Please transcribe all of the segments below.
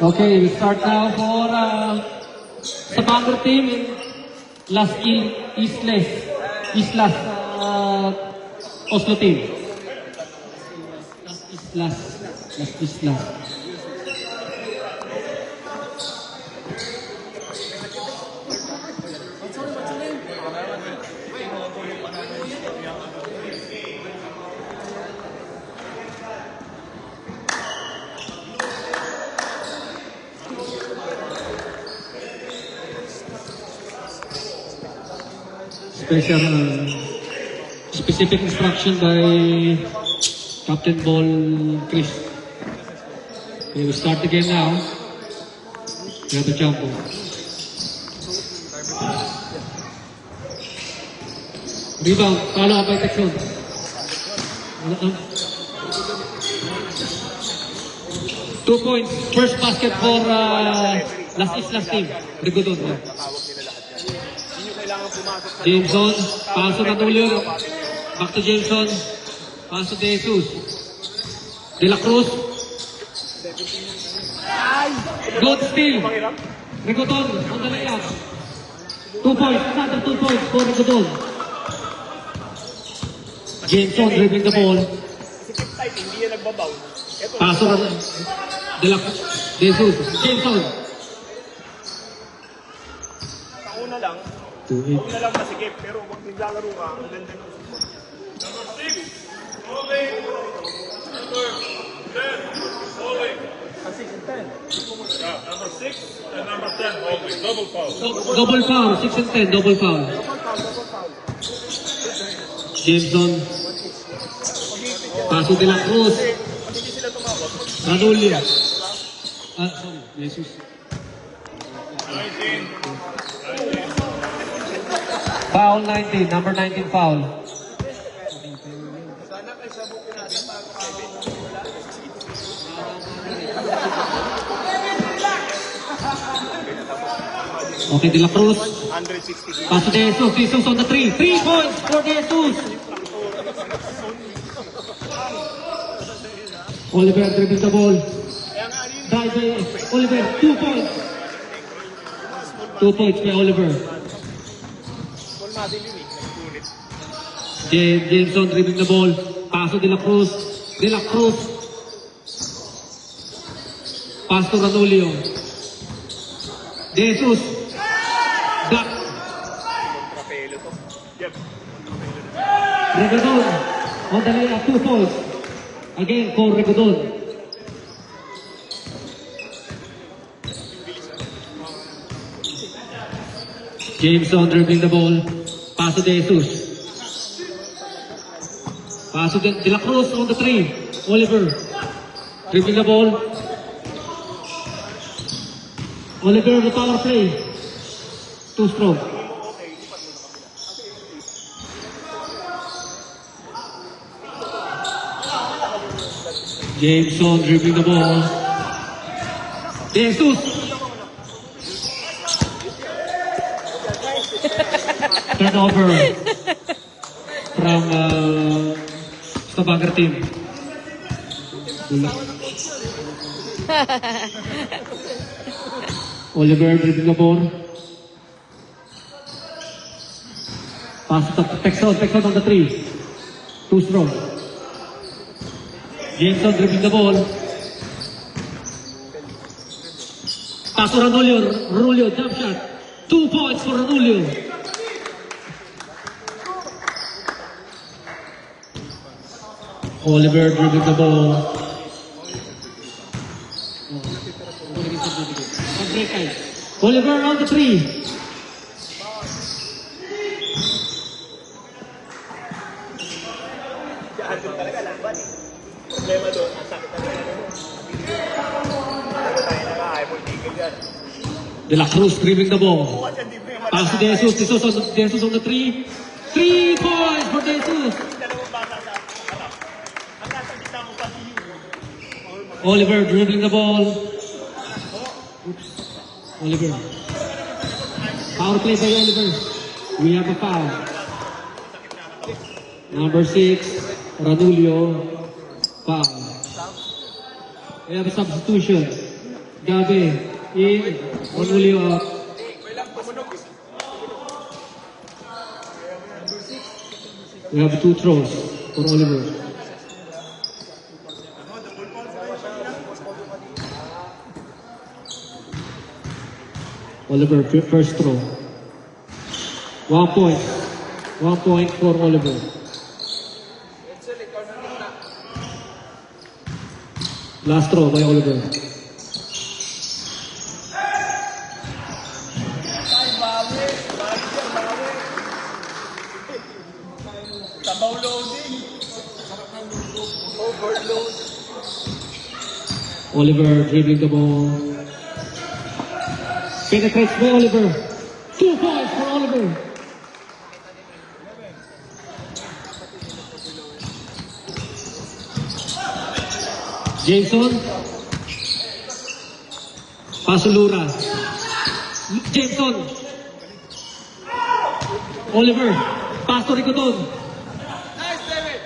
Okay, we start now for sa Bangor team in Islas Oslo team. Las Islas. Specific instruction by Captain Ball Chris. Okay, we start the game now. We have the jump ball. Rebound, follow up by Texon. 2 points, first basket for Las Islas team. Rigodon. Jameson, paso na Tulio. Back to Jameson. Paso de Jesus. De la Cruz. Good steal. Rigodon on the layup. 2 points, another 2 points for Rigodon. Jameson dribbling the ball. Paso na De la Jesus. Jameson. Una lang masikip, pero kung naglalaro ka, ang ganda ng Number 6, holding. Number 10, holding. 6 and 10. Yeah, number 6 and number 10 holding. Double foul. Double foul, 6 and 10, double foul. Jameson. Paso de la Cruz. Ranulio. Sorry, Jesus. 19. Foul 19, number 19 foul. Okay, De La Cruz. Paso de Jesus. Jesus on the 3. 3 points for De Jesus. Oliver dribbling the ball. Oliver, 2 points. 2 points by Oliver. Jameson dribbling the ball. Paso De La Cruz. De La Cruz. Pass to Ranulio. Jesus. Back. Rigodon. On the layup, 2 points. Again for Rigodon. Jameson dribbling the ball. Paso de Jesus. Paso de La Cruz on the 3. Oliver. Dribbling the ball. Oliver the power play. Too strong. Jameson dribbling the ball. Jesus. Turnover from the Bangor team. Oliver dribbling the ball. Pass to Texon on the 3. Too strong. Jameson dribbling the ball. Pass to Ranulio, jump shot. 2 points for Ranulio. Oliver dribbling the ball. Oliver on the 3. De La Cruz dribbling the ball. Pass to Jesus. Jesus on the 3. 3 points for Jesus. Oliver dribbling the ball. Oops. Oliver. Power play by Oliver. We have a foul. Number 6. Ranulio, foul. We have a substitution. Gabi, in. Ranulio out. We have 2 throws for Oliver. Oliver, first throw. 1 point. 1 point for Oliver. Last throw by Oliver. Sabaw loading. Overload. Oliver dribbling the ball. Penetrates by Oliver. 2 points for Oliver. Jameson. Pasulura. Jameson. Oliver. Pastor Ricoton. Nice, David.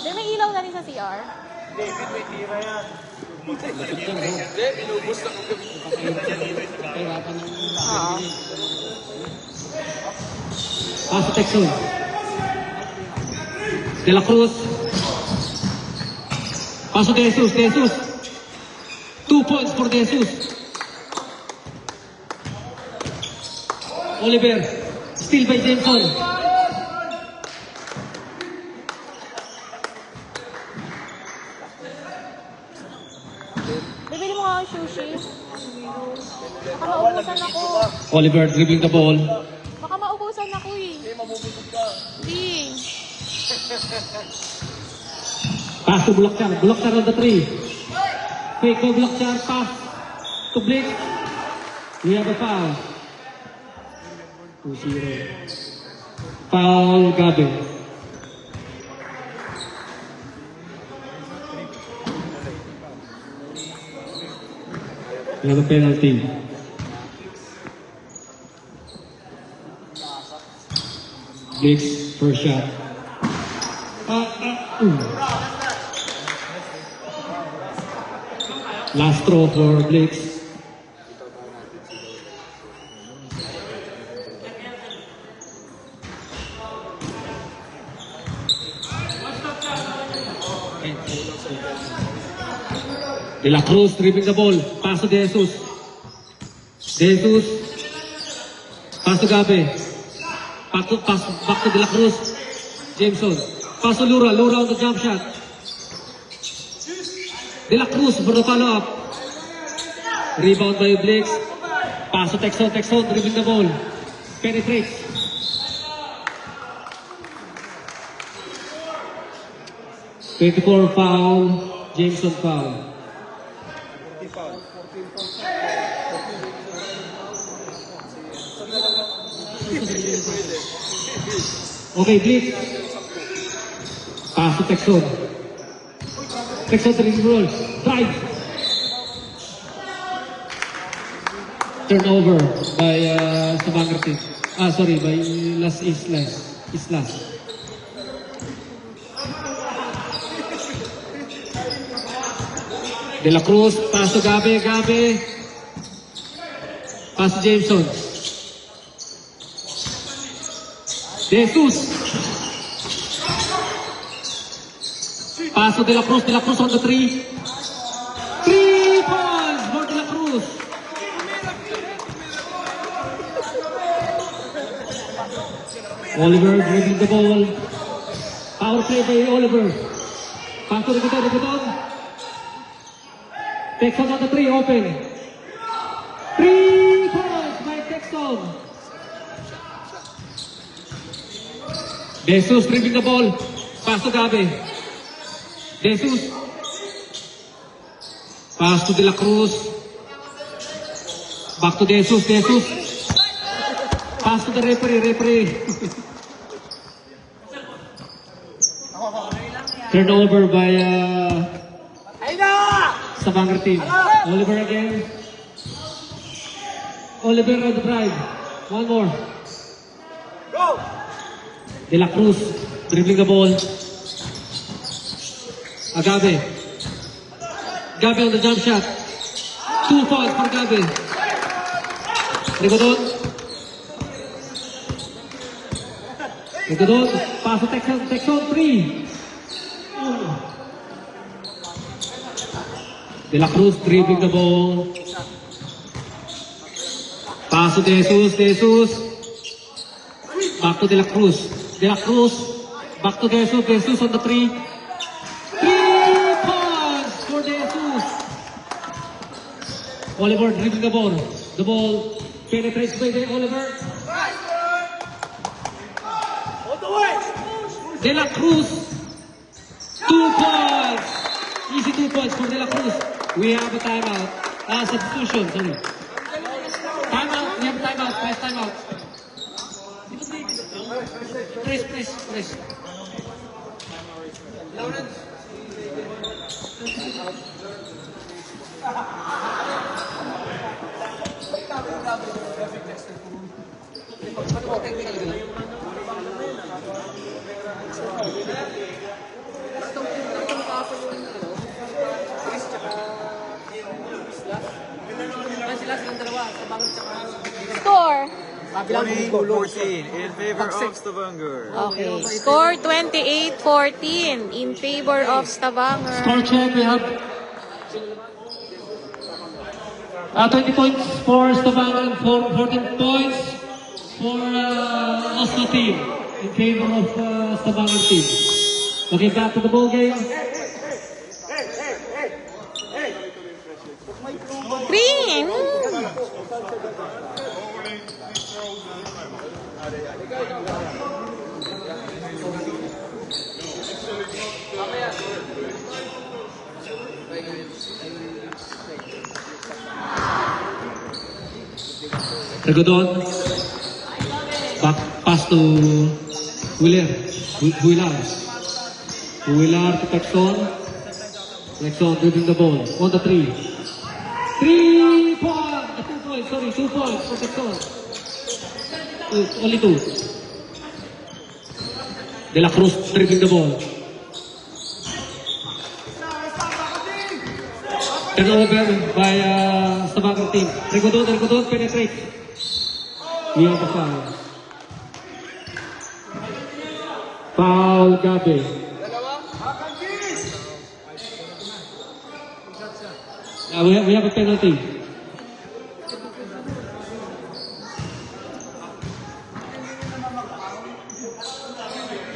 May ilaw na rin sa CR. David, may tira yan. Hindi, binubos na kung Paso Texon. De La Cruz. Paso de Jesus. De Jesus. 2 points for De Jesus. Oliver. Steal by Jameson. Bibili mo nga ako sushi. Baka maubusan ako. Oliver dribbling the ball. Baka maubusan ako eh. Hindi, mabubusog ka. Di. Pass to Bulakchar. Bulakchar on the 3. Fake to Bulakchar. Pass to Blake. We have a foul. 2-0. Foul Gabi. We have a penalty. Blake's first shot. Last throw for Blake's. De La Cruz dribbling the ball. Pass to De Jesus. De Jesus. Pass to Gabi. Back to De La Cruz. Jameson. Pass to Lura. Lura on the jump shot. De La Cruz for the follow-up. Rebound by Blakes. Pass to Texon. Texon dribbling the ball. Penetrates. .24 foul. Jameson foul. Okay, Blitz. Pass to Texon. Texon dribbling the ball. Drive. Turnover by Sabangarti. Sorry, by Las Islas. De La Cruz, pass to Gabi. Pass to Jameson. Jesus. Pass to De La Cruz on the 3. 3 points for De La Cruz. Oliver dribbling the ball. Power play by Oliver. Pass to Ricoton. Texon on the 3, open. 3 points by Texon. Jesus dribbling the ball. Pass to Gabi. Jesus. Pass to De La Cruz. Back to Jesus. Pass to the referee. Turnover by Sabangar team. Oliver again. Oliver on the drive. One more. De La Cruz, dribbling the ball. Agabe. Gabi on the jump shot. 2 points for Gabi. Rigodon. Rigodon. Pass to Texon. Texon 3. De La Cruz dribbling the ball. Pass to De Jesus. De Jesus. Back to De La Cruz. De La Cruz. Back to De Jesus. De Jesus on the 3. 3 points for De Jesus. Oliver dribbling the ball. The ball penetrates by Oliver. De La Cruz. 2 points. Easy 2 points for De La Cruz. We have a timeout. Substitution, sorry. Timeout. We have a timeout. Fast timeout. Press. Score. 20-14 in favor of Stavanger. Okay. Score 28-14 in favor of Stavanger. Score check. We have 20 points for Stavanger and 14 points for Oslo team in favor of Stavanger team. Okay, back to the ball game. Green. Rigodon. Back pass to Wheeler. Wheeler to Texon. Texon dribbling the ball on the 3. 3 points. 2 points. Sorry, 2 points for Texon. Only 2. De La Cruz dribbling the ball. Turnover by Stavanger team. Rigodon penetrates. We have a foul. Foul Gabi. We have a penalty.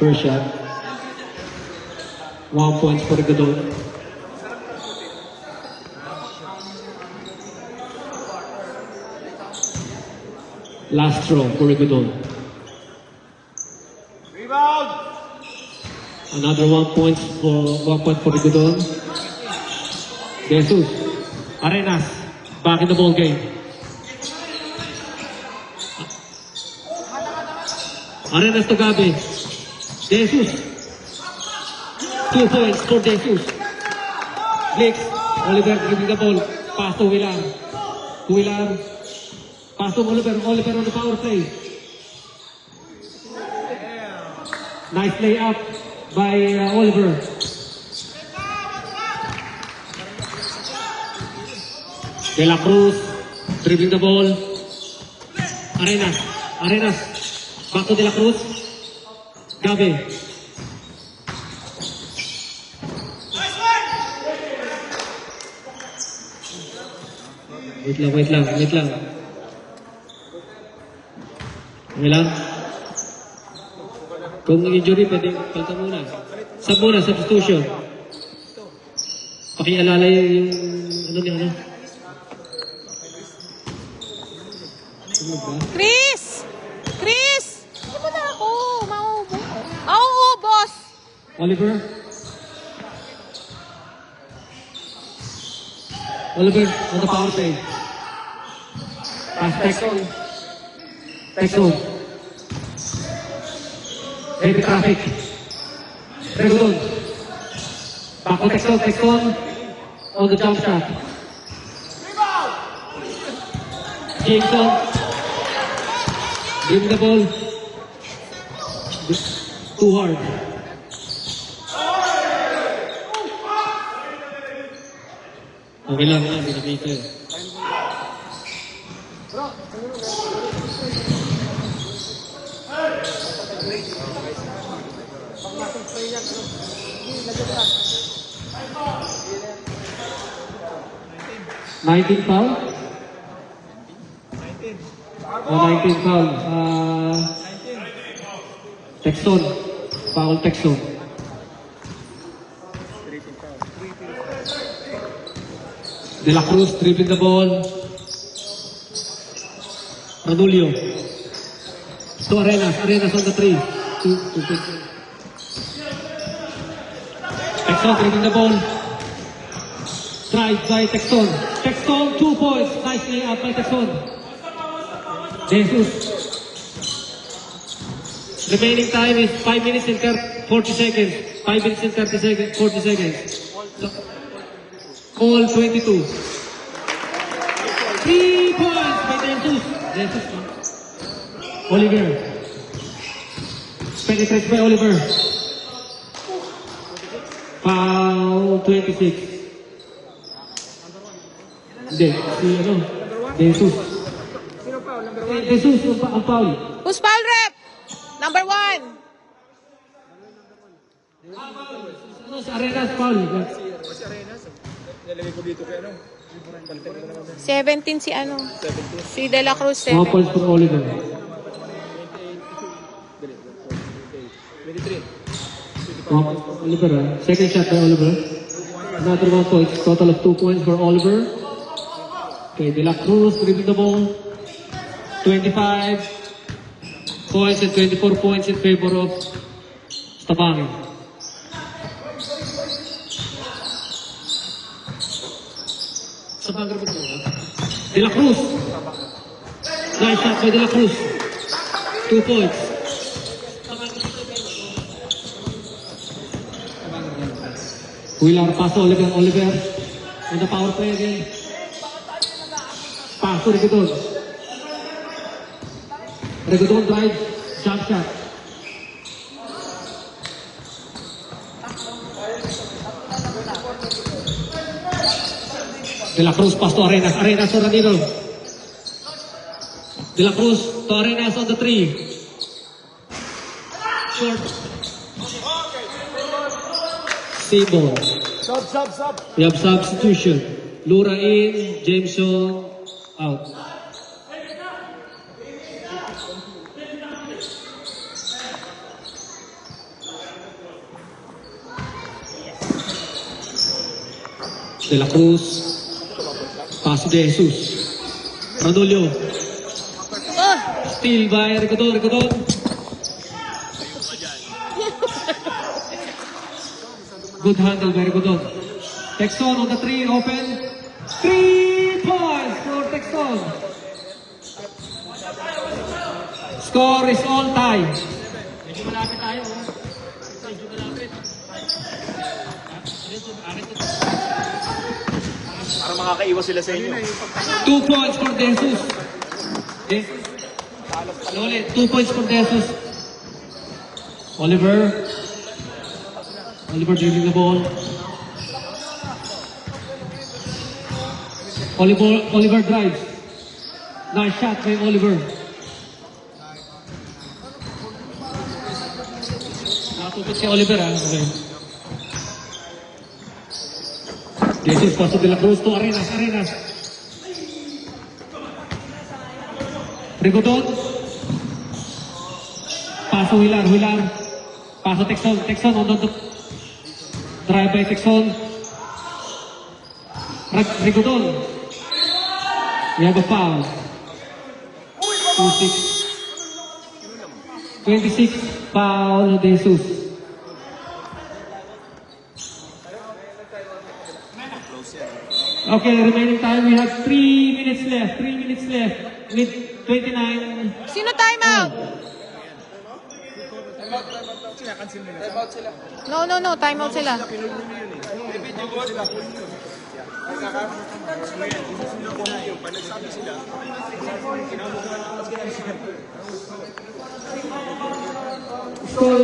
First shot. 1 point for Rigodon. Last throw for Rigodon. Rebound! Another 1 point for Rigodon. Jesus. Arenas. Back in the ball game. Arenas to Gabi. Jesus. 2 points for Jesus. Blix. Oliver dribbling the ball. Pass to Wheeler. Pass to Oliver on the power play. Nice layup by Oliver. De La Cruz dribbling the ball. Arenas. Back to De La Cruz. Gabi. Wait lang. Okay lang. Kung injury, pwede palta muna. Substitution. Pakialala yung ano. Ano ba? Chris! Di ba na ako? Mauubos. Oliver on the power play. Pass Texon. Heavy traffic. Rigodon. Back to Texon on the jump shot. Jameson. Give the ball. Too hard. Okay lang yan, pinakita yun. Nineteen foul? 19 foul. Texton. Foul Texton. De La Cruz dribbling the ball. Ranulio. To Arenas. Arenas on the three. Texton dribbling the ball. Drive by Texton. Texton 2 points. Nicely up by Texton. Jesus. Remaining time is 5 minutes and 40 seconds. 5 minutes and 30 seconds, 40 seconds. All 22. 3 points by Jesus. Jesus. Oliver. Penetrates by Oliver. Foul 26. Hindi, si ano? Jesus. Jesus, ang foul. Who's foul rep? Number 1. Ano, si Arenas foul. 17 si ano? Si De La Cruz. Mga points for Oliver. Mga points for Oliver, ah. Second shot by Oliver. Another 1 point. Total of 2 points for Oliver. Okay, De La Cruz dribbling the ball. 25 points and 24 points in favor of Stabangin. Stabangin De La Cruz. Nice shot by De La Cruz. 2 points. Huilar pass to Oliver. Oliver on the power play again. Pass to Reguedon. Reguedon drive, jump shot. De La Cruz pass to Arenas. Arenas to Ranilo. De La Cruz to Arenas on the 3. Short. Seymour. Sub. We have substitution. Lura in, Jameson out. De La Cruz. Pass to Jesus. Ranulio. Steal by Reguedon. Good handle by Reguedon. Texton on the 3, open. 3 points for Texton. Score is all tie. Medyo malapit tayo. Medyo malapit. Para makakaiwas sila sa inyo. 2 points for Jesus. Ulit, 2 points for Jesus. Oliver dribbling the ball. Oliver drives. Nice shot by Oliver. Nakatupit si Oliver, ah. Okay. Jesus pass to De La Cruz to Arenas. Reguedon. Pass to Huilar. Pass to Texton on the drive by Texton. Reguedon. We have a foul. 26 foul de Jesus. Okay, remaining time we have 3 minutes left. 3 minutes left with 29. Sino time out? No. Time out sila. Score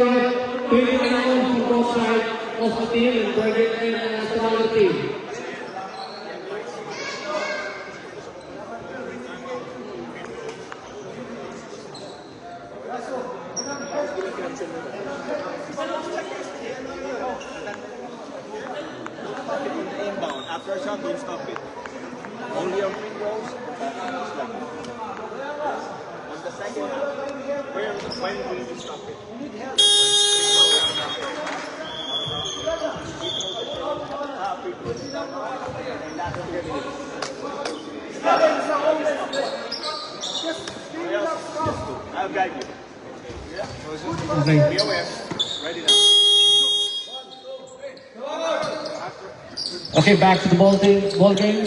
29 for both sides of the team and Burger and Sonora team. Inbound. After a shot, don't stop it. Only on free throws. On the second half, when will you stop it? I'll guide you. Okay. Be aware. Ready now. Okay, back to the ball game.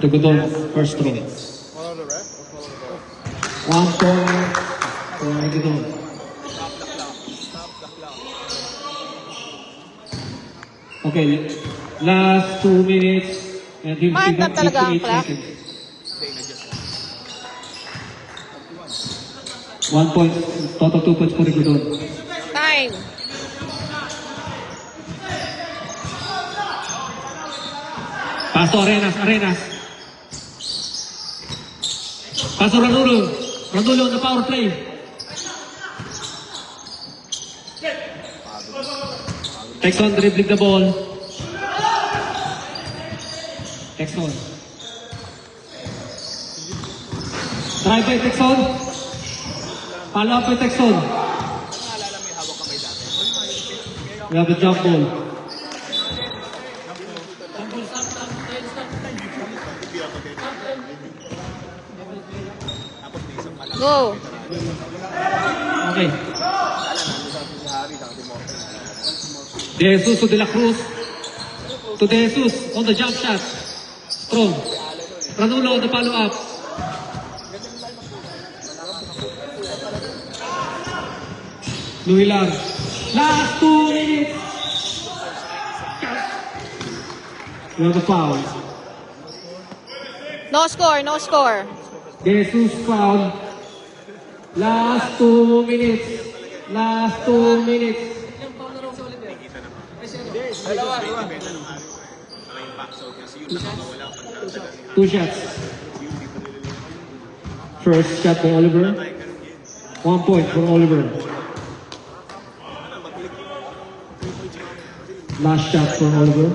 Tugodon, first throw. Follow the ref or follow the ball? 1 point for Tugodon. Stop the clock. Okay, last 2 minutes and we Mahal na got talaga ang 58 clock. seconds. 1 point, total 2 points for Tugodon. Time. Paso Arenas. Paso Ranulo on the power play. Texon dribbling the ball. Texon. Drive by Texon. Follow up by Texon. We have a jump ball. Go. Okay. De Jesus to De La Cruz. To De Jesus on the jump shot. Strong. Ranulo on the follow up. Luilar. Last 2 minutes. We have a foul. No score. De Jesus foul. Last 2 minutes. Last 2 minutes. Two shots. First shot by Oliver. 1 point for Oliver. Last shot for Oliver.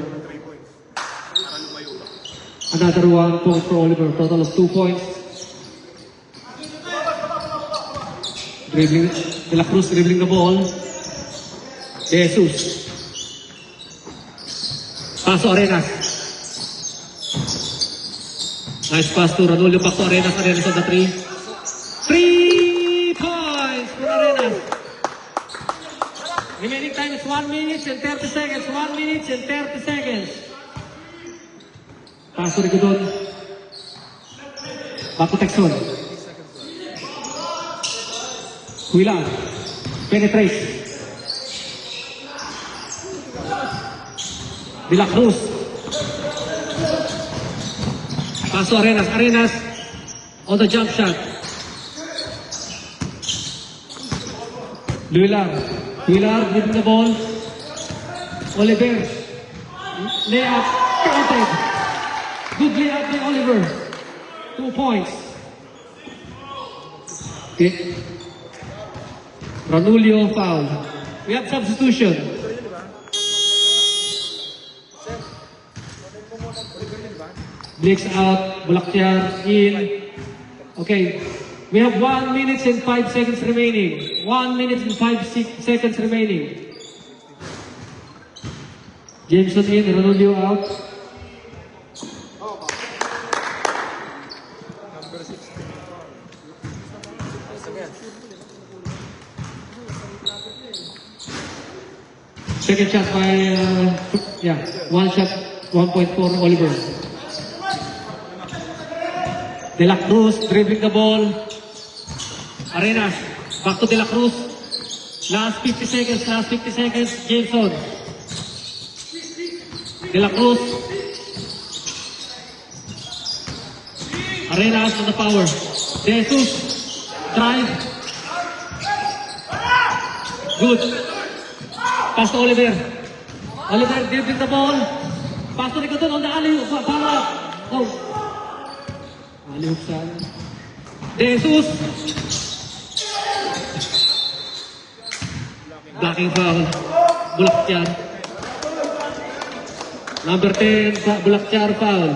Another 1 point for Oliver. Total of 2 points. Dribbling, De La Cruz dribbling the ball. Jesus. Paso Arenas. Nice pass to Ranulo. Back to Arenas. Arenas on the 3. 3 points for Arenas. Remaining time is 1 minute and 30 seconds. 1 minute and 30 seconds. Paso Rigodon. Back to Texon. Huilan. Penetrates. De La Cruz. Paso Arenas. Arenas on the jump shot. Luilar dribbling the ball. Oliver. Layup. Counted. Good layup by Oliver. 2 points. Okay. Ranulio foul. We have substitution. Blix out, Bulaktyar in. Okay, we have 1 minute and 5 seconds remaining. 1 minute and 5 seconds remaining. Jameson in, Ranulio out. Second shot by, 1 shot, 1 point for Oliver. De La Cruz dribbling the ball. Arenas, back to De La Cruz. Last 50 seconds, Jameson. De La Cruz. Arenas on the power. Jesus. Drive. Good. Pass to Oliver. Oliver, dribbling the ball. Pass to Ricoton on the alley. Power. Oh. Alley-oop sana. De Jesus. Blocking foul. Bulaktyar. Number 10, Bulaktyar foul.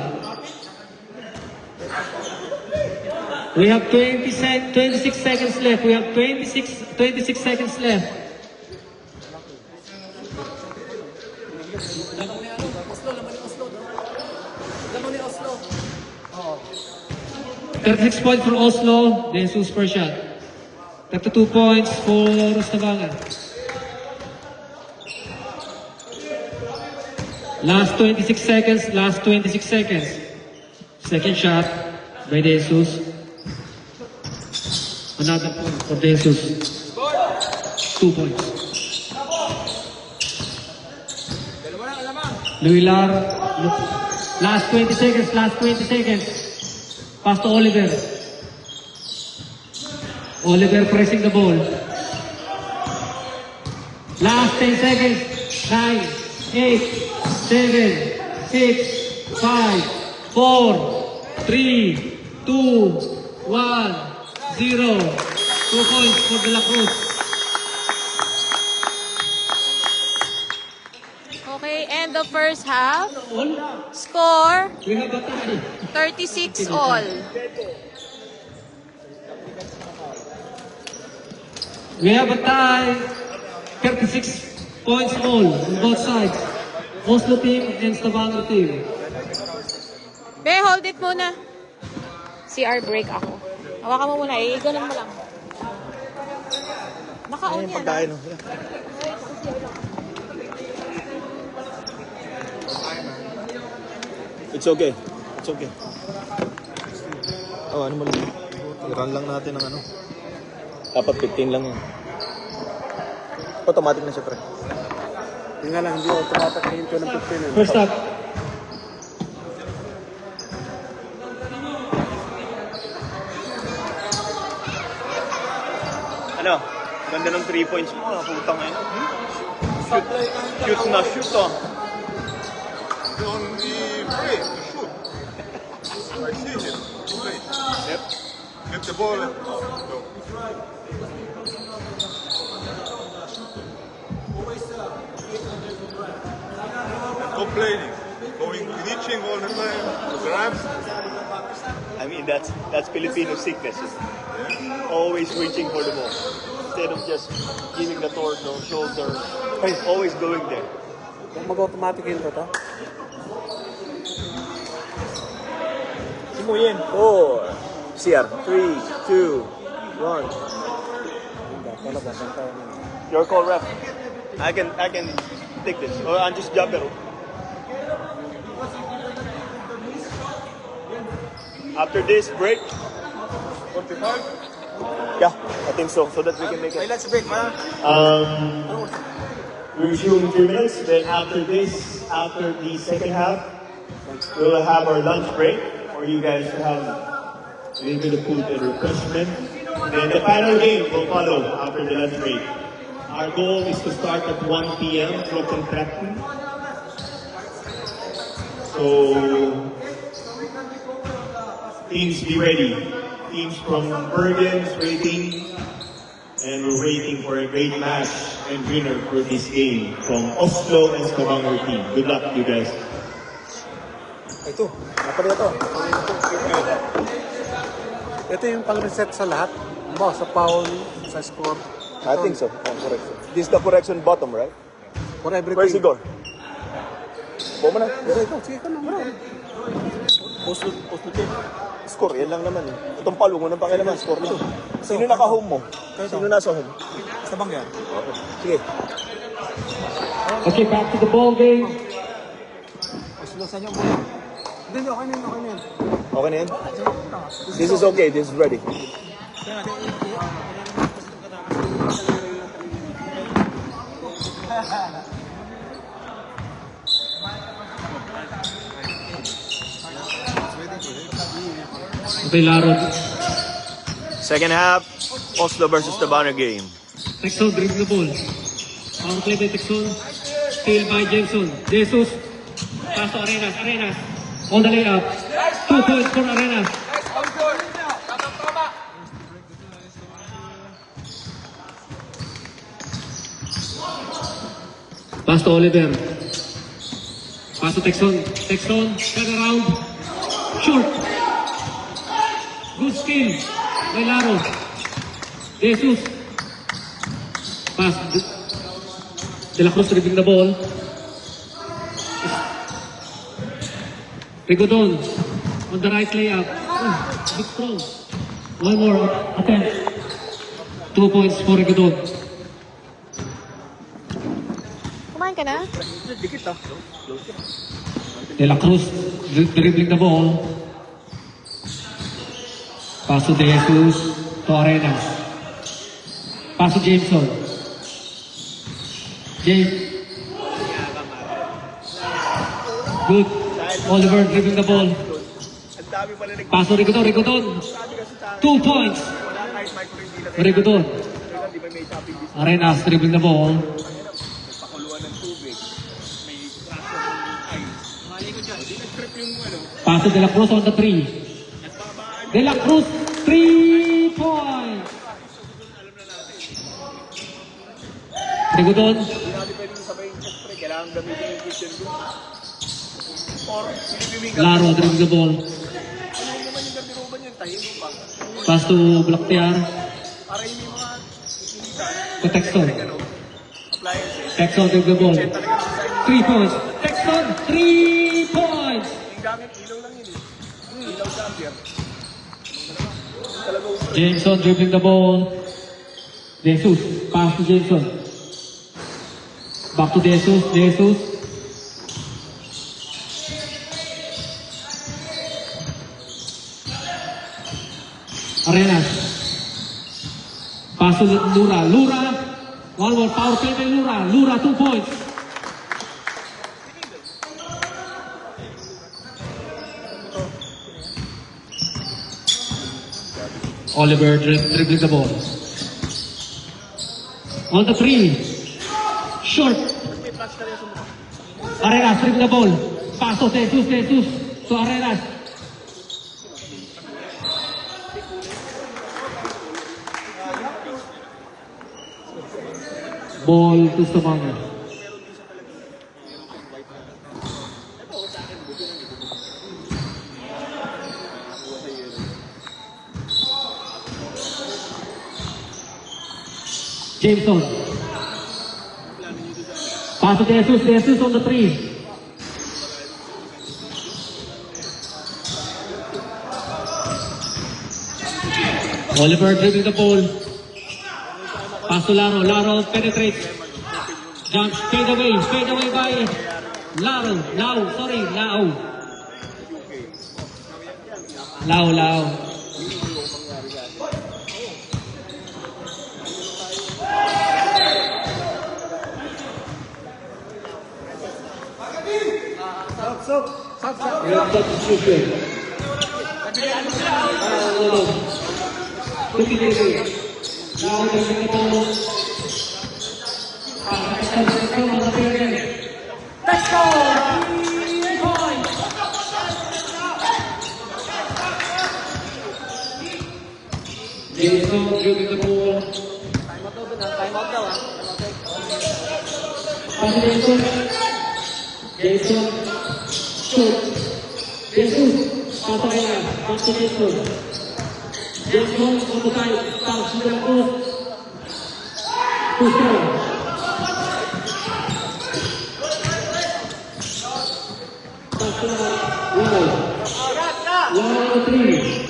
We have 26 seconds left. We have 26 seconds left. Oh. 36 points for Oslo. De Jesus per shot. 32 points for Stavanger. Last 26 seconds. Last 26 seconds. Second shot by De Jesus. Another point for De Jesus. 2 points. Louis Lar. Last 20 seconds. Last 20 seconds. Pass to Oliver. Oliver pressing the ball. Last 10 seconds. 9, 8, 7, 6, 5, 4, 3, 2, 1, 0. 2 points for De La Cruz. Okay, end of first half. All? Score, We have a tie. 36 all. We have a tie. 36 points all on both sides. Oslo team and Stavanger team. Be, hold it muna. CR break ako. Hawakan mo muna, ganun mo lang. Naka-on yan. Pagkain. It's okay. It's okay. Oh, ano mo lang. I-run lang natin ang ano. Dapat 15 lang yun. Automatic na siya, pre. Yung nga lang, hindi automatic na yun ng 15. First up. Ano? Ganda ng 3 points mo. Nakutang ngayon. Shoot na shoot, oh. On the break, to shoot. I see him. Play. Yep. Get the ball. Go. Complaining. Going glitching all the time. Grabs. I mean, that's Filipino sickness. Always reaching for the ball. Instead of just giving the torso, shoulder. Always going there. Mag-automatic yun to. Simuyin. 4. CR. 3, 2, 1. Your call, ref. I can take this. Or I'm just jump it. After this break, 45. yeah, I think so. So that we can make it. Let's break, man. We resume in 3 minutes. Then after this, after the second half, we'll have our lunch break for you guys to have a little bit of food and refreshment. Then the final game will follow after the lunch break. Our goal is to start at 1 p.m. for contracting. So teams be ready. Teams from Bergen's waiting. And we're waiting for a great match and winner for this game from Oslo and Stavanger team. Good luck, you guys. Ito, napali ito. Ito yung pang-reset sa lahat. Ba, sa foul, sa score. I think so. Correct. This is the correction bottom, right? For everything. Where's Igor? Buo mo na. Ito, sige ka na, bro. Oslo team. Score, yan lang naman. Itong palo mo ng pakilaman, score nito. Sino naka-home mo? Sino nasa home? Sa bangga. Sige. Okay, back to the ball game. Silusan niyo muna. Hindi, okay na yun, okay na yun. Okay na yan? This is okay. This is ready. Okay, laro. Second half, Oslo versus Tabaner game. Texon dribbling the ball. Power play by Texon. Steal by Jameson. Jesus. Pass to Arenas. Arenas. On the layup. 2 points for Arenas. Pass to Oliver. Pass to Texon. Texon. Turn around. Short. Good steal. By Laro. Jesus. Pass. De La Cruz dribbling the ball. Rigodon on the right layup. Big throw. One more attempt. 2 points for Rigodon. Kumain ka na? De La Cruz dribbling the ball. Pass to De Jesus to Arenas. Pass to Jameson. James. Good. Oliver dribbling the ball. Pass to Rigodon. Rigodon. 2 points. Rigodon. Arenas dribbling the ball. Pass to De La Cruz on the 3. De La Cruz, 3 points. Rigodon. Laro dribbling the ball. Pass to Blaktiar. To Texton. Texton dribbling the ball. 3 points. Texton, 3 points. Jameson dribbling the ball. Jesus. Pass to Jameson. Back to Jesus. Jesus. Arenas. Pass to Lura. Lura. One more power play by Lura. Lura, 2 points. Oliver dribbling the ball. On the 3. Short. Arenas dribbling the ball. Pass to Jesus. Jesus to Arenas. Ball to Stavanger. Jameson. Pass to Jesus. Jesus on the 3. Oliver dribbling the ball. Pass to Laro. Laro penetrates. Jumps. Fade away by Laro. Lau. Substitution. Let's go! 3 points! Jason dribbling the ball. Jason. Shoot. Jesus. Pass to Jason. Jason on the side. Pass to the post. Too strong. Pass to Wow, 3.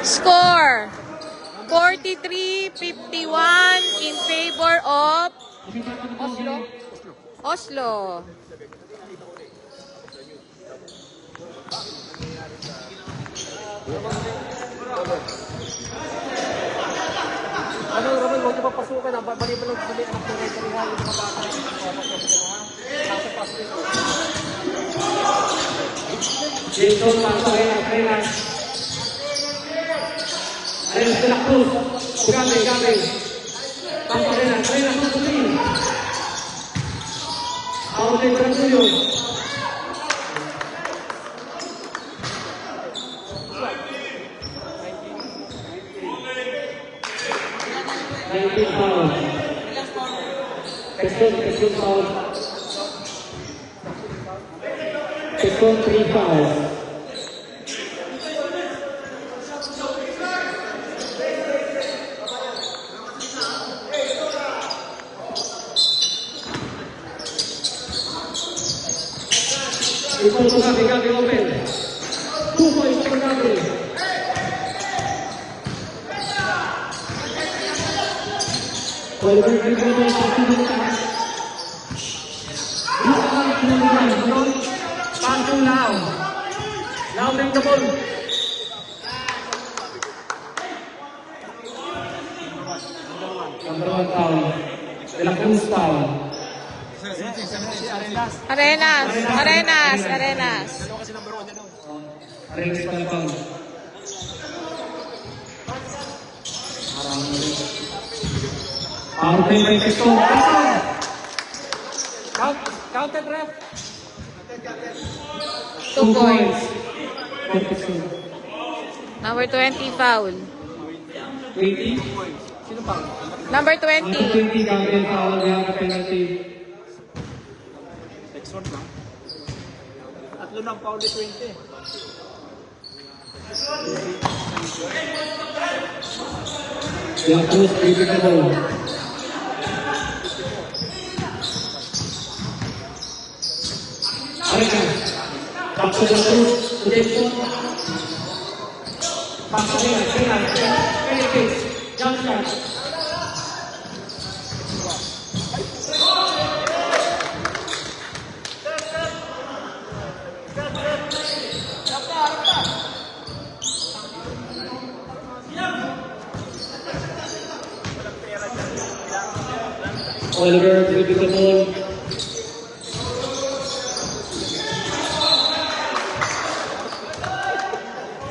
Score 43-51 in favor of Oslo. Ano, Romel, huwag niyo papasukan. Bali anak ng referee ha, yung mga bata. Jason, pasok Arenas. Arenas de la Cruz. Gabe. Pasok Arenas ng Turin. Out ng Transuyo. Foul. Peston foul. Peston 3 fouls. Ito po Gabi open. 2 points for Gabi. Oliver dribble sa Tibita. Pasok Lau. Lau take the ball. Number 1 foul. De la Cruz foul. Arenas. Arenas pala foul. Power play by Peston. Counted ref. 2 points. For Peston. Number 20 foul. 20. Sino pa? Number Number 20. 20, Gabriel foul. We have a penalty. Tatlo ng foul ni 20. De la Cruz dribbling the ball. Arenas. Back to De la Cruz. To Jason. Back to Arenas. Penetrates. Jump shot. Oliver dribbling the ball.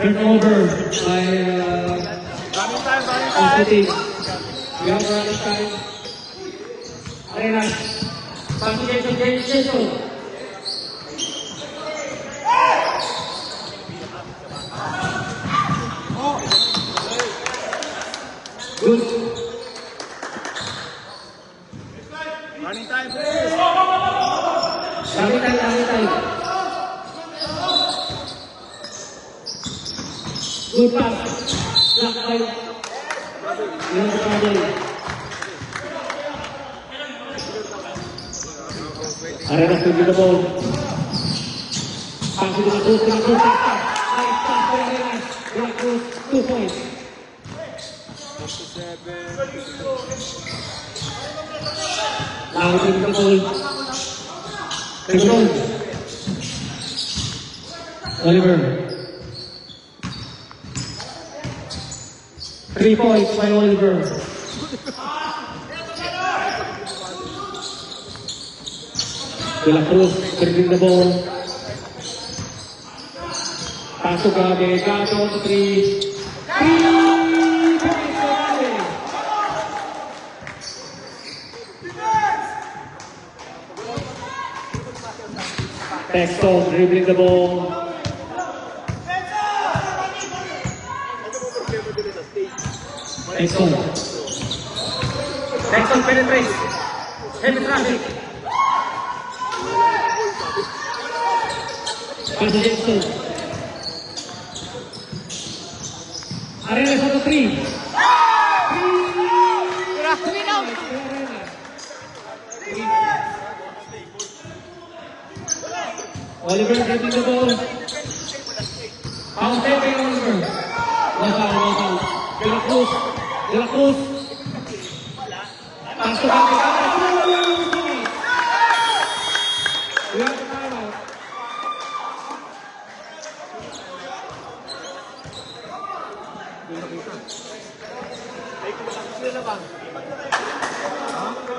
Turnover by Oslo team. We have running time. Arenas. Pass to Jason. Good. Running time, please. Running time. Good pass. Blocked by Arenas to the ball. Pass to the Cruz. Nice pass by Arenas. De la Cruz, 2 points. Now taking the ball. Peston. Oliver. 3 points by Oliver. De la Cruz dribbling the ball. Pass to Gabe. Gabe on 3. 3 points for Gabe. Peston dribbling the ball. Peston penetrates. Heavy traffic. Pass to Jason. Arenas on 3. Grabe na. Oliver dribbling the ball. Foul Foul, Pepe Oliver. No foul. De La Cruz. Pass to Gabi. We have a timeout.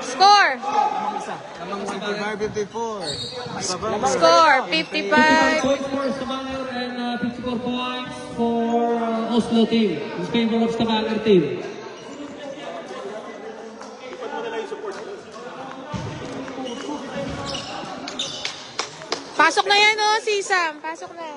Score! Namang 55-54. Score, 55. 55 points for Stavanger and 54 points for Oslo team. In favor of Stavanger team. Pasok na yan, oh, si Sam. Pasok na.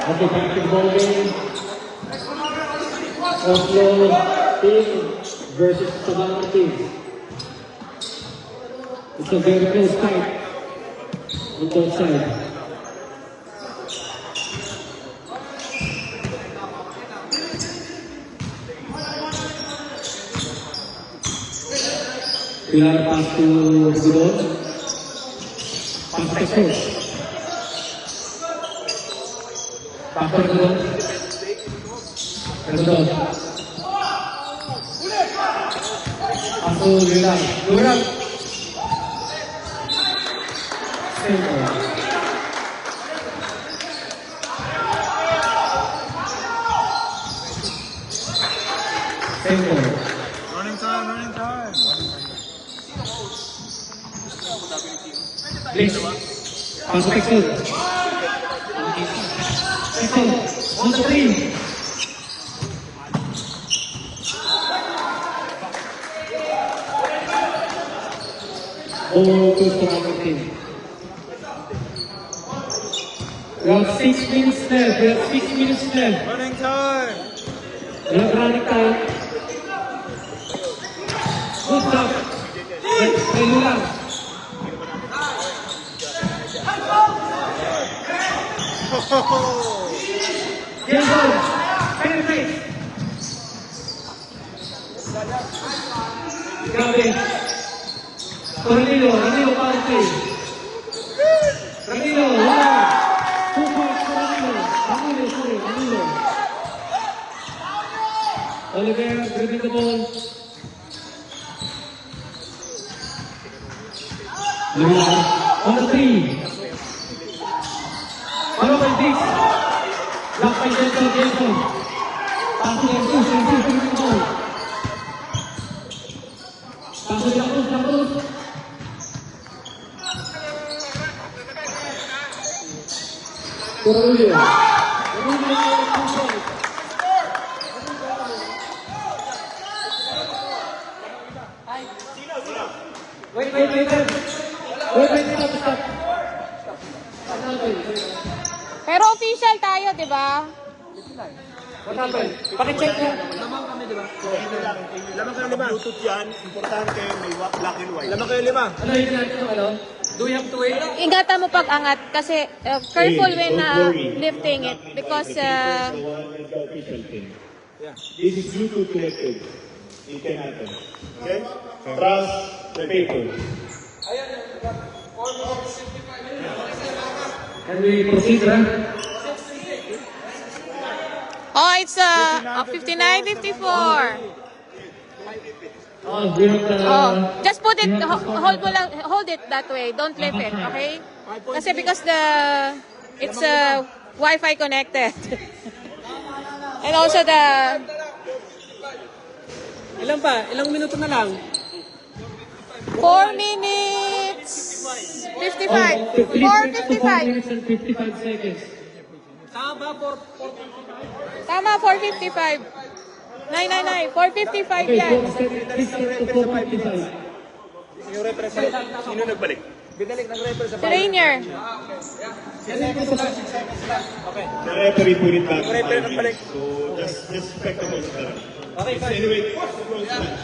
Okay, basketball game. Oslo team versus Stavanger team. It's a very close fight on both sides. Pilar pass to Gudon. Pass to Cruz. Pass to Gudon. Gudon. Pass to Lilan. Lilan. Same Running time. Please. Pass to Texel. Texel. On the three. Ball to Stavanger team. We have 6 minutes left. Running time. We have running time. Good job. Kay Lulang. Jason. Perfect. Gabi. Ranilo power play. Ranilo, wala. 2 points for Ranilo. Oliver dribbling the ball. Lular on the three. Follow by Dix. Block by Jason. Pass to Jesus dribbling the ball. Pass to La Cruz. Corrulio. Wait, stop. Pero official tayo, di ba? What happened? Pakicheck mo. Lamang kayo 5. Bluetooth yan, importante, may black and white. Lamang kayo 5. Ano yun natin yung ano? Do we have to wait? Ingatan mo pag angat kasi careful Hey, when don't worry. lifting it because The one that's the official thing. This is Bluetooth connected. It can happen. Okay? Trust the paper. Can we proceed, right? oh, it's 59-54. Oh, we have the... Just put it, hold it that way. Don't flip it, okay? Kasi because it's Wi-Fi connected. And also the... Ilan pa? Ilang minuto na lang? 4 minutes 55. 4 4:55. minutes and 55 seconds. Tama, 4:55. 4:55 yan. Please set to 4:55. Yung represent. Sino nagbalik? Binalik ng represent. Si Rainier. The referee put it back. Referee nagbalik. So, just spectacles na lang. Anyway, what's the close match?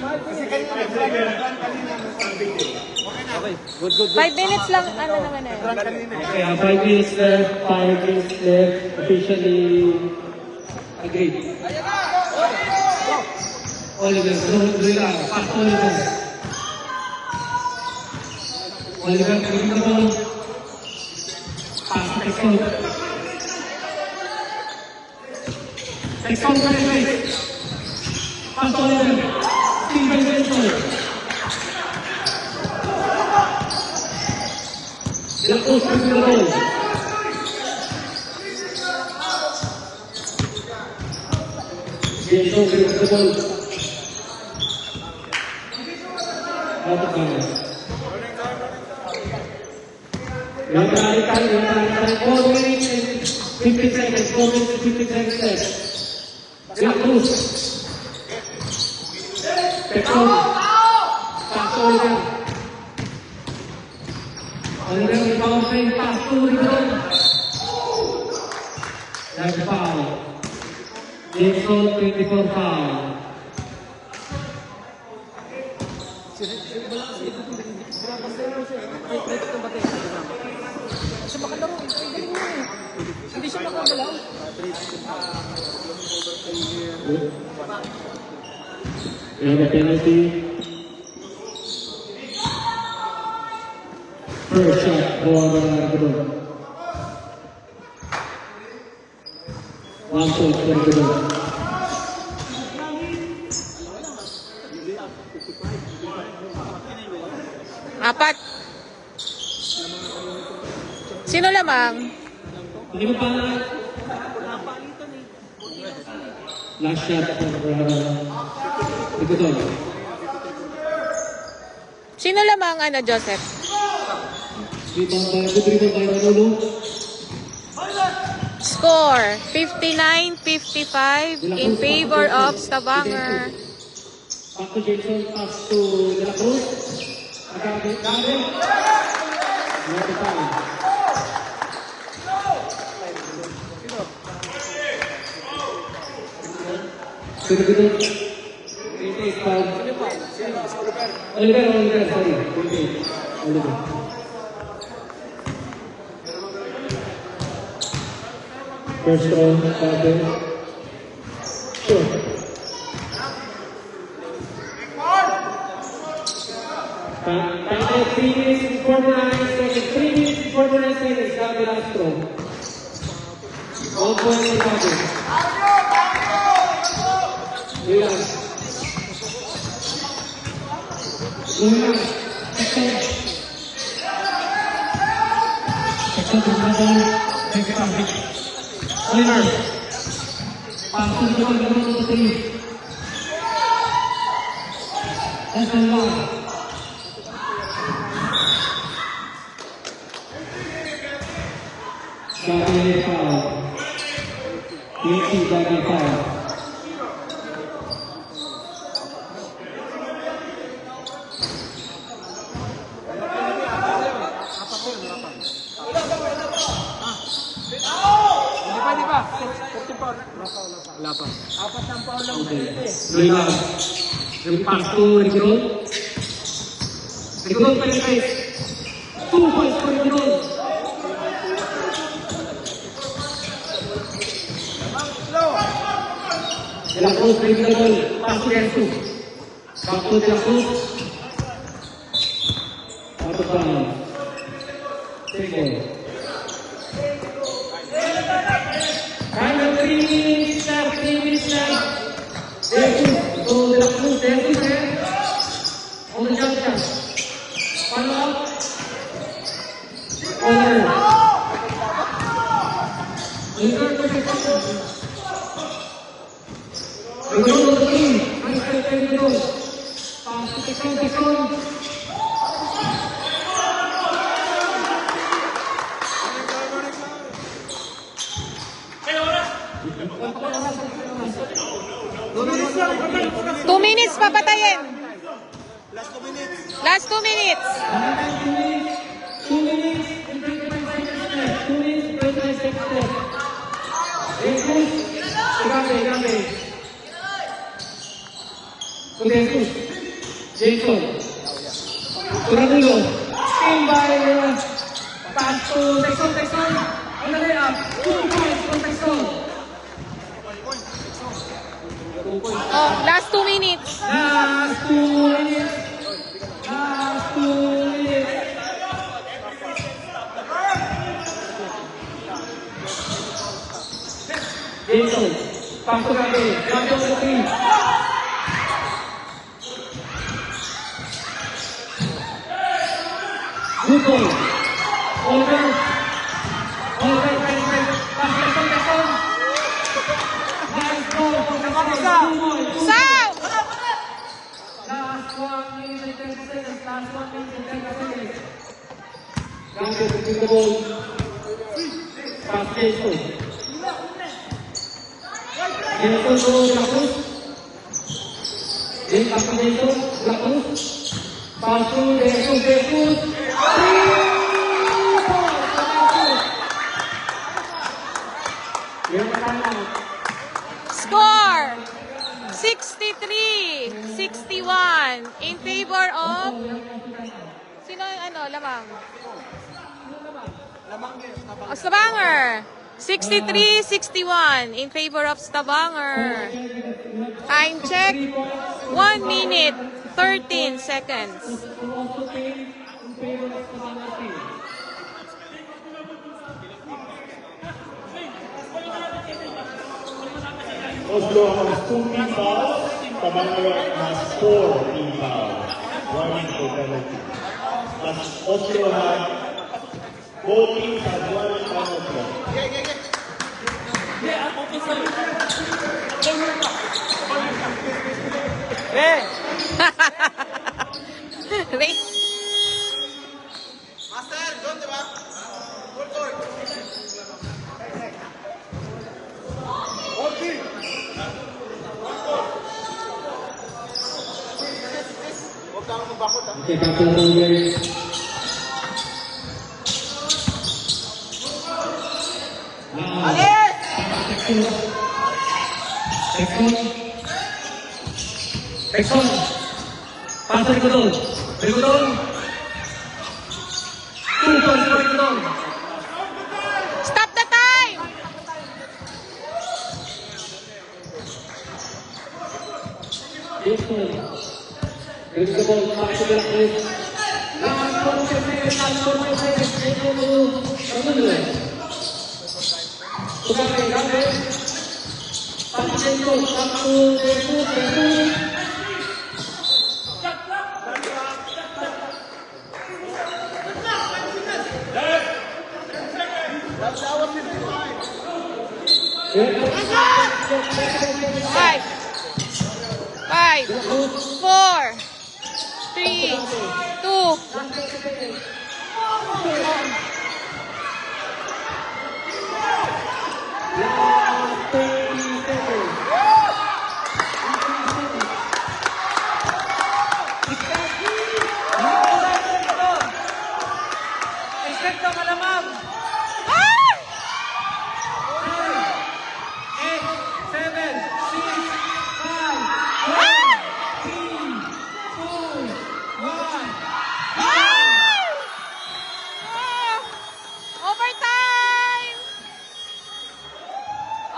Okay, good, good. 5 minutes lang, ano naman eh. Okay, 5 minutes left. 5 minutes left. Officially agreed. Oliver, relax. Pass Oliver. Oliver, bring the ball. Pass to Texon. Texon, right. Pass to Oliver. Steven Benson. De La Cruz, bring the ball. Benson, bring the ball. Out of bounds. We have time. 4 minutes and 15 seconds. 4 minutes and 15 seconds left. De La Cruz. Texon. Pass to Oliver. Oliver, rebound play. Pass to Rigon. That's a foul. Jameson, 24 foul. We have a penalty. First shot for Gabon. 1 point for Gabon. Apat. Sino lamang? Hindi ko pa last shot for Gabon. Sino lamang, ano, Joseph? Good rebound by Manolo. Score, 59-55 in favor of Stavanger. Back to Jameson, pass to De La Cruz. Agabe. Not a foul. Gabon. 28 foul. Oliver, sorry. 28. Oliver. First round, Gabe. Sure. Time 3 minutes and 49 seconds. 3 minutes and 49 seconds. Gabe last throw. 1 point for Gabe. Relax. Relax. Texon. Texon to the ball. Take it out. Oliver. Pass to the ball. Number 3. That's the one. Gabe foul. Gabe foul. Wala pa. Relax. Yung pass to Rigon. Rigon penetrate. 2 points for Rigon. De La Cruz bring the ball. Pass to Jesus. Back to Jesus. Out of bounds. Take ball. Final 3 minutes left. 3 minutes left. Jesus. So De La Cruz. Jesus on the jump shot. Follow up. Over. Return to the second. Rigon on the team. Nice play by Rigon. Pass to Texon. Two minutes papatayin. Last 2 minutes. 2 minutes and 25 seconds left. 2 minutes and 25 seconds left. Jesus. Gabe. to Jesus. Jason. To Ramulo. Steal by pass to Texon. On the way up. 2 points for Texon. Oh, last 2 minutes. Last 2 minutes. Jason. Pass to Gabi. Gabi on the field. Good ball. Over. Pass to Texon. Nice ball for Texon. 2 points. South! Last 1 minute and 10 seconds. Last 1 minute and 10 seconds. Gabi to the ball. Pass Jason. Jason to La Cruz. Pass to Jason. La Cruz. Pass to Jesus. Score 63-61 in favor of sino yung lamang? Stavanger. 63-61 in favor of Stavanger. Time check 1 minute 13 seconds. Oslo has 2 team fouls. Stavanger has 4 team fouls. 1 for penalty. As Oslo has both teams have 1 penalty. Wait. Okay, back to the ball. Texon. Pass to Rigodon. 2 points for Rigodon. Stop the time. Jason. Brings the ball back to the Cruz. Last 1 seconds. Jason to Ramulo. Gabi. Pass to Jason. Pass to Jesus. Five, 4, 3, 2.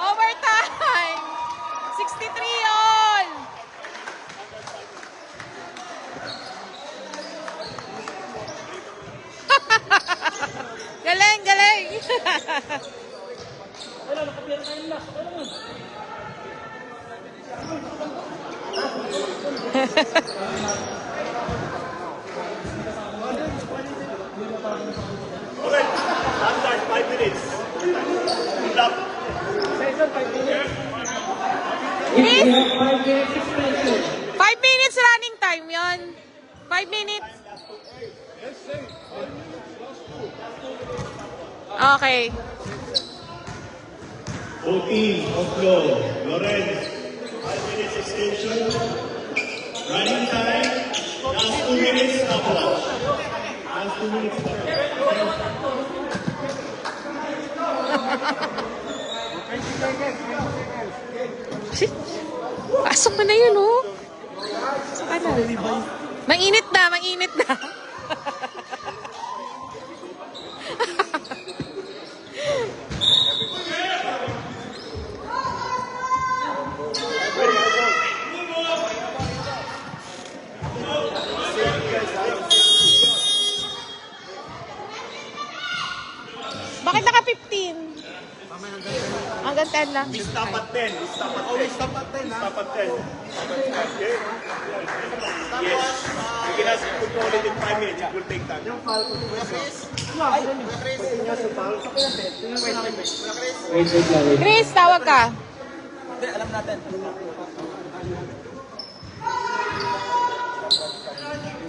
Overtime! 63 all! Galing! Alright, last start 5 minutes. Good luck. We have 5 minutes suspension. 5 minutes running time yon. 5 minutes. Okay. OT, Oslo, Lorenz, 5 minutes extension. Running time, last 2 minutes, stopwatch. Last 2 minutes, stopwatch. Pasok na yun, oh. Mainit na, mainit na. Bakit naka 15? Hanggang 10 lang. We stop at 10. We stop at 10. Oh, we stop at 10, ha? Stop at 10. Okay? Yes. You can ask to call it in 5 minutes. It will take time. Wait lang, wait. Chris, tawag ka.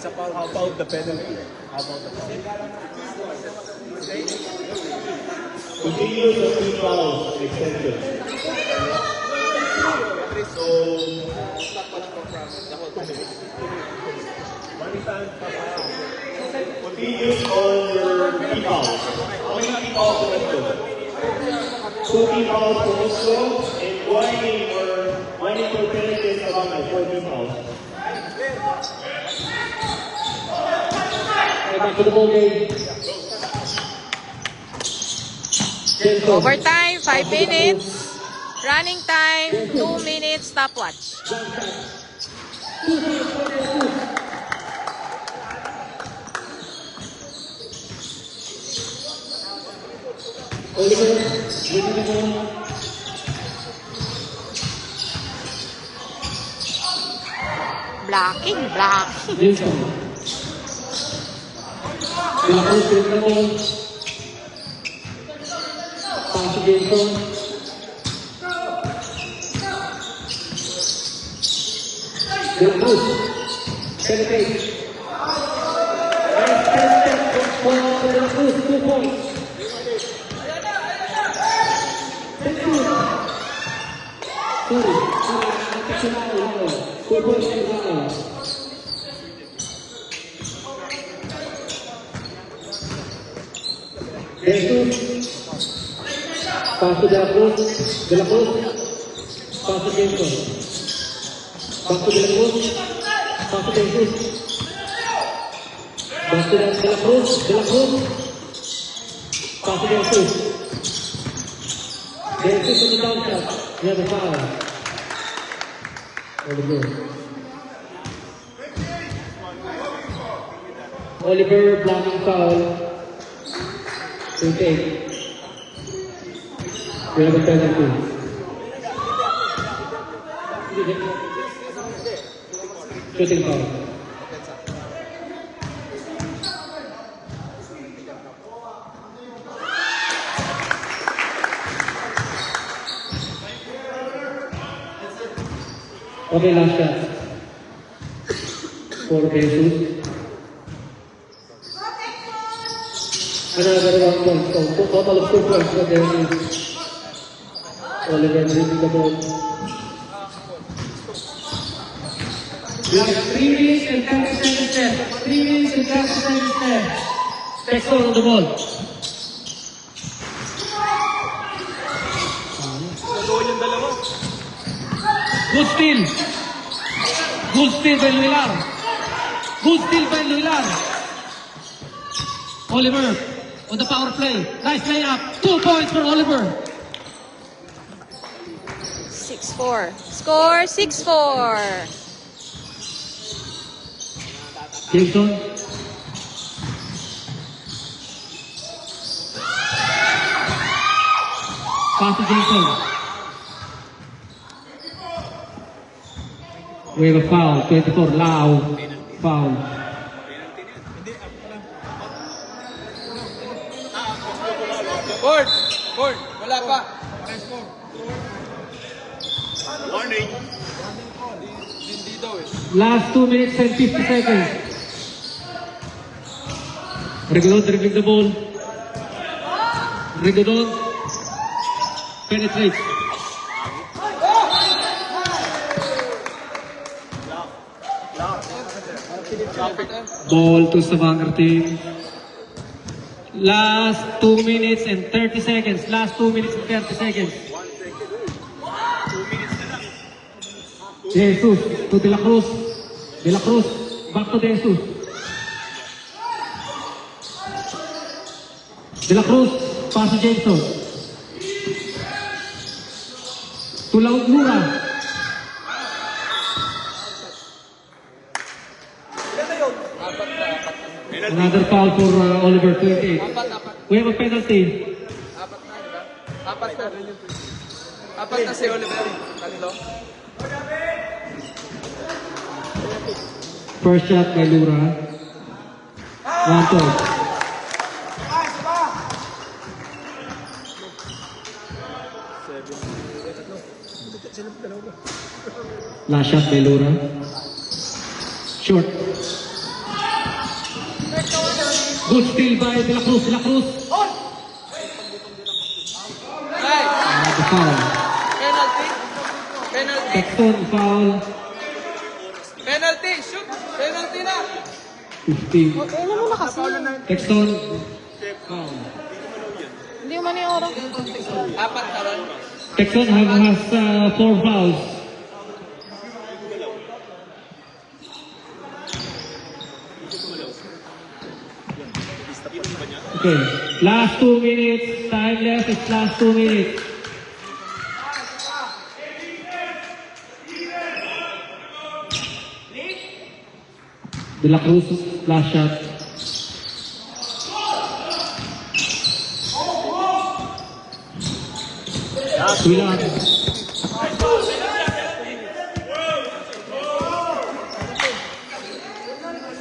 How about the penalty? How about the penalty? Continue the 3 fouls extension. So, continue on your 3 fouls. How many 3 fouls do you have? 2 3 fouls for Musco and 1 for penalties around my 14 fouls. Back to the ball game. Jameson. Overtime, 5 minutes. Running time, 2 minutes, stopwatch. Oliver, winning the ball. Blocking, blocking. Jameson. De La Cruz winning the ball. Pass to Jameson. De La Cruz. Penetrate. For De La Cruz, 2 points. 2 points. Jesus. Pass to De La Cruz. De La Cruz. Pass to Jameson. Pass to De La Cruz. Pass to Jesus. Pass to De La Cruz. De La Cruz. Pass to Jesus. Jesus on the down shot. We have a foul. Oliver. Oliver blocking foul. To take. We have a penalty. Shooting foul. Okay, last shot. For Jesus. Another 1 point. So, total of 2 points for the Oliver dribbling the ball. We have 3 minutes and 30 seconds left. 3 minutes and 30 seconds left. Textor on the ball. Good steal. Good steal by Luilar. Good steal by Luilar. Oliver on the power play. Nice layup. 2 points for Oliver. 6-4. Score, 6-4. Jameson. Pass to Jameson. We have a foul. 24. Lau. Foul. Board! Board! Wala pa! Warning. Hindi daw eh. Last 2 minutes and 50 seconds. Regodon dribbling the ball. Regodon penetrates. Ball to Stavanger team. Last 2 minutes and 30 seconds. Last 2 minutes and 30 seconds. Jesus to De La Cruz. De La Cruz, back to De Jesus. De La Cruz, pass to Jameson. To Lura. Another foul for Oliver, 28. We have a penalty. Apat na si Oliver. Kanilo. First shot by Lura. 1 point. Last shot by Lura. Short. Good steal by De La Cruz. De La Cruz. The foul. Penalty. Penalty. Texton foul. Penalty. Shoot. Penalty na. 15. Ano mo na kasi? Texton. Foul. Hindi mo yung oras. Apat na ron. Texton has 4 fouls. Okay, last 2 minutes. Time left is last 2 minutes. De La Cruz, last shot. Wilan.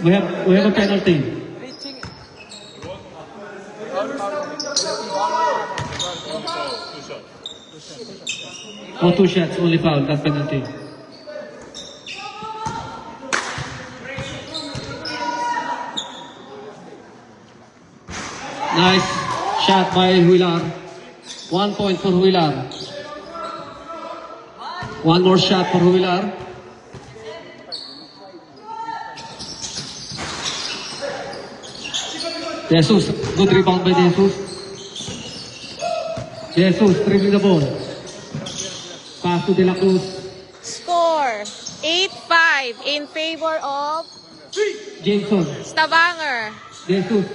We have a penalty. Oh, 2 shots, only foul, that penalty. Nice shot by Huilar. 1 point for Huilar. One more shot for Huilar. Jesus, good rebound by Jesus. Jesus, dribbling the ball. Pass to De La Cruz. Score 8-5 in favor of Jameson. Stavanger. Jesus.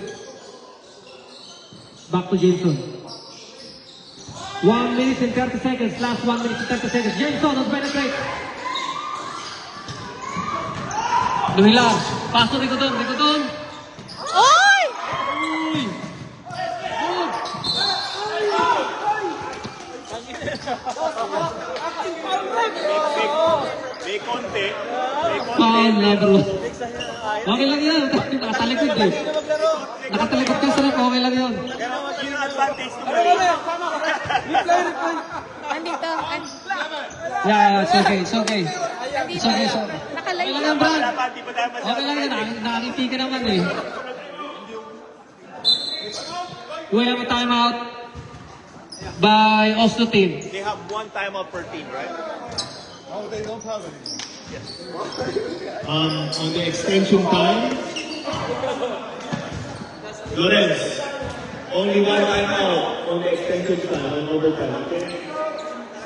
Back to Jameson. 1 minute and 30 seconds. Last 1 minute and 30 seconds. Jameson on penetrate. Nuhilar. Pass to Ricodon. Ricodon. Oy! Uy. May konti. Foul number 1. Okay lang yan. Nakatalikod eh. Nakatalikod ka sarap. Okay lang yan. Pero yun ang advantage to play. Andito. Yeah, it's okay. It's okay. Andito. It's okay. So, Nakalive okay lang yan, Brad. Dapat di pa tayo masyado. Okay lang yan. Nakakiti ka naman eh. We have a timeout by Oslo team. They have 1 timeout per team, right? Oh, they don't have any. On the extension time, Lorenz, only 1 timeout on the extension time, on overtime, okay?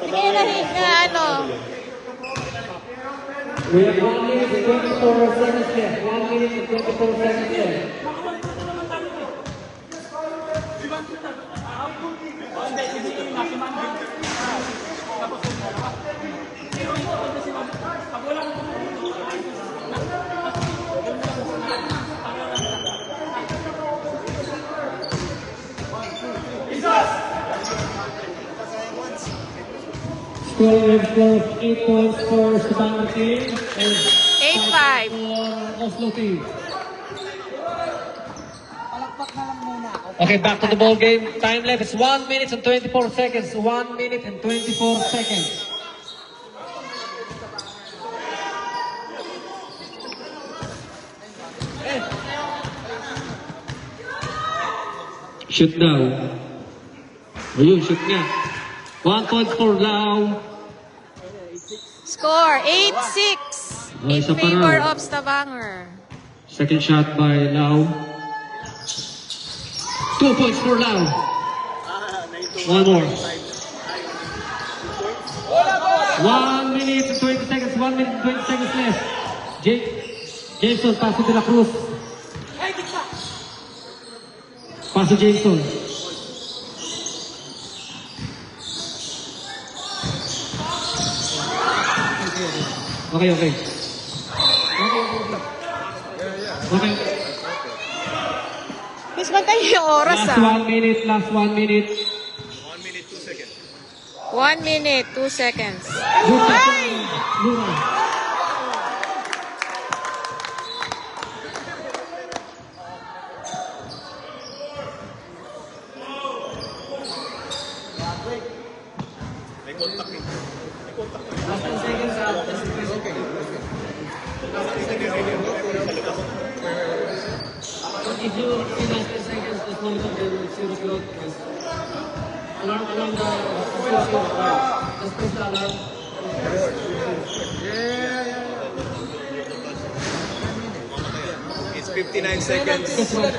Hindi na ano. We have 1 minute and 24 seconds left. 1 minute and 24 seconds left. Scoring of 8 points for Stavanger team and 8-5. for Oslo team. Okay, back to the ball game. Time left is 1 minute and 24 seconds. 1 minute and 24 seconds. Shoot daw. Ayun, shoot nga. 1 point for Lau. Score 8-6 Oh, in isa pa favor raw. of Stavanger. Second shot by Lau. 2 points for Lau. One more. 1 minute and 20 seconds. 1 minute and 20 seconds left. Jake. Jameson, paso De La Cruz. Paso Jameson. Okay, okay. Okay. Miss, bantayan yung oras Last 1 minute, last 1 minute. 1 minute, 2 seconds. 1 minute, 2 seconds. Good shot, Lura. May contact eh. May contact eh. If you see last 10 seconds, just monitor the zero clock. Alarm the zero clock. Just push the alarm. It's 59 seconds.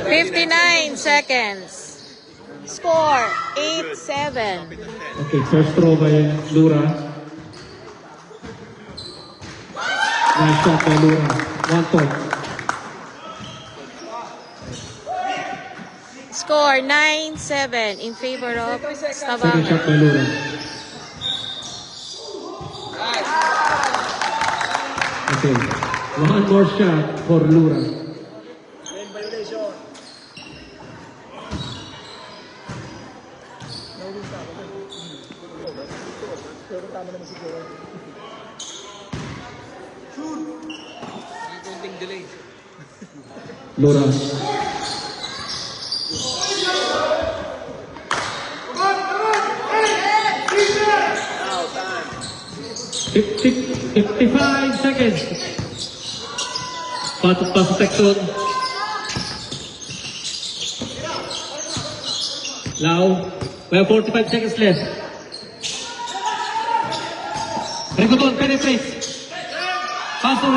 59 seconds. Score, 8-7. Okay, first throw by Lura. Nice shot by Lura. 1 point. Score, 9-7 in favor of Second Stavanger. shot by Lura. Okay, 1 more shot for Lura. Lura. Fifty 55 seconds. Pass Texon. Now, we have 45 seconds left. Rigodon penetrates. Pass to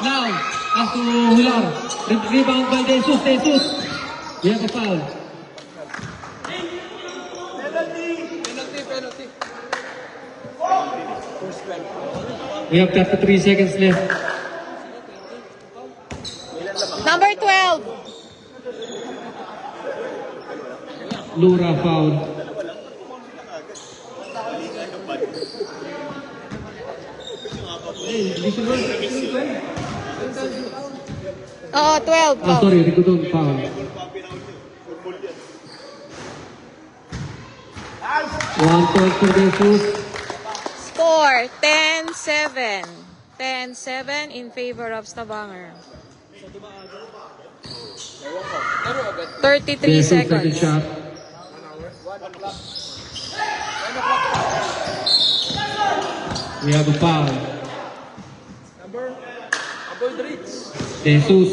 now. Pass to Hular. Rebound by Jesus. Jesus. We have a foul. We have 33 seconds left. Number 12. Lura foul. Oh, 12. Ah, sorry, Rigodon foul. One point for Jesus. Score, 10-7. 10-7 in favor of Stavanger. 33 Jesus, second seconds. shot. We have a foul. Jesus.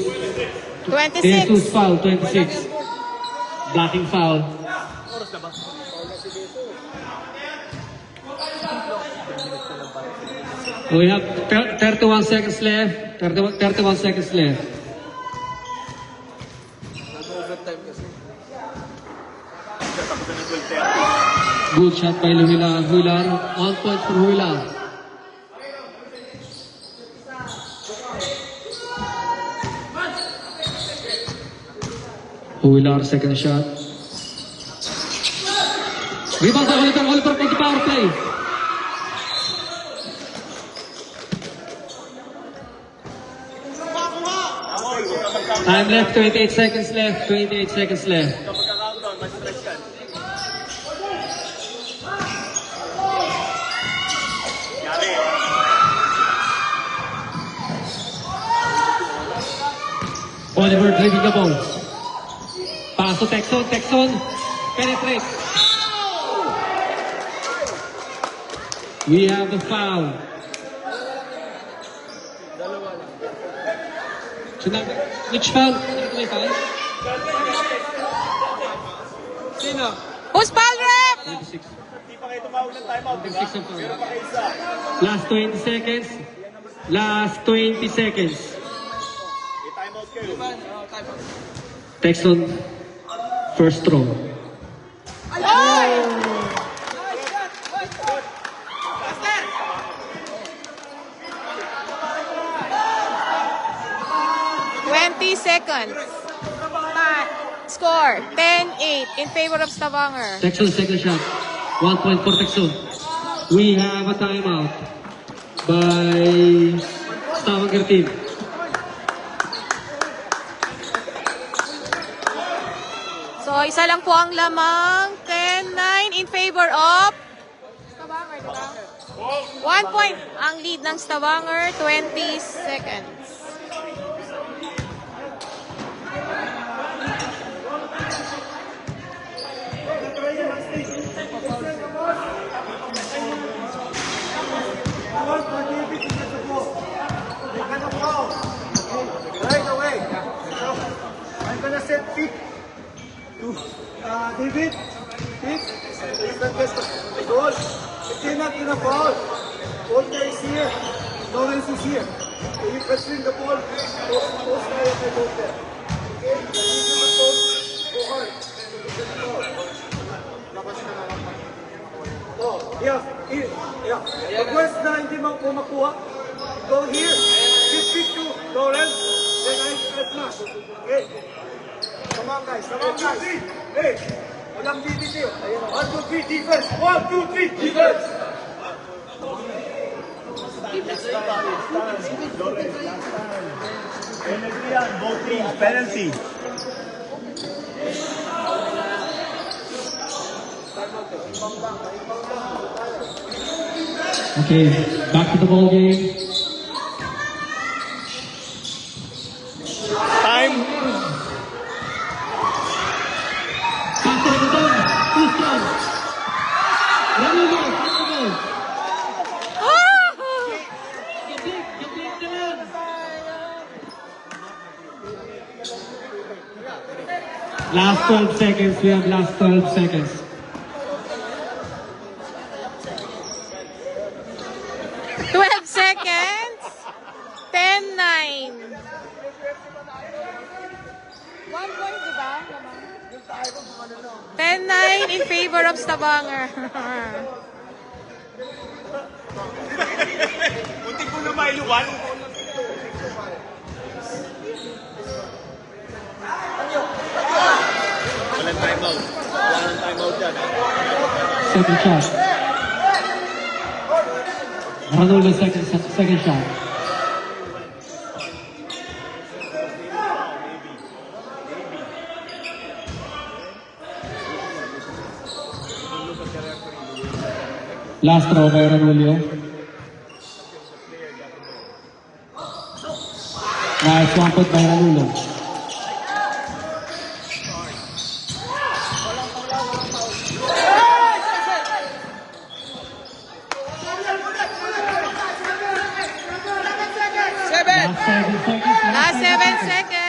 26. Jesus foul, 26. Blocking foul. We have 31 seconds left. 31 seconds left. Good shot by Huilar. 1 point for Huilar. Huilar, second shot. Rebound by Oliver for the power play. Time left, 28 seconds left. 28 seconds left. Magka-countdown, mas-stress yan. Yari. Oliver driving the ball. Pass to Texon. Penetrate. We have a foul. Which foul? May foul? Who's foul ref? 26. Hindi pa kayo tumawag ng timeout, di ba? 26 ang foul. Meron pa kayo isa. Last 20 seconds. Last 20 seconds. May timeout kayo. Texon, first throw. seconds. Score, 10-8 in favor of Stavanger. Texon, second shot. 1 point for Texon. We have a timeout by Stavanger team. So, isa lang po ang lamang. 10-9 in favor of Stavanger, diba? 1 point ang lead ng Stavanger, 20 seconds. Right away. I'm gonna set pick to David. Pick. The goal. If you're not gonna foul, Volta is here. Lawrence is here. So you press in the ball. Post guy at the goal there. Okay? Go hard. Oh, yeah. Here. Yeah. Pag once na hindi mo makuha, go here. Give pick to Lawrence. Then I smash. Okay? Come on guys. Come on guys. Hey. Walang DDT. 1, 2, 3, defense. 1, 2, 3, defense. Penalty on both teams. Penalty. Okay, back to the ball game. Time. Pass to the ball. Houston. Ranulo, Ranulo. Gablik na lang. Last 12 seconds. We have last 12 seconds. Seconds. 10-9. 1 point, diba? 10-9 in favor of Stavanger. Munti ko na mailuwan. Walang timeout. Walang timeout dyan. Second shot. Ranulo, second shot. Last throw by Ranulo. Nice, 1 point by Ranulo. Last 7 seconds. Last 7 seconds.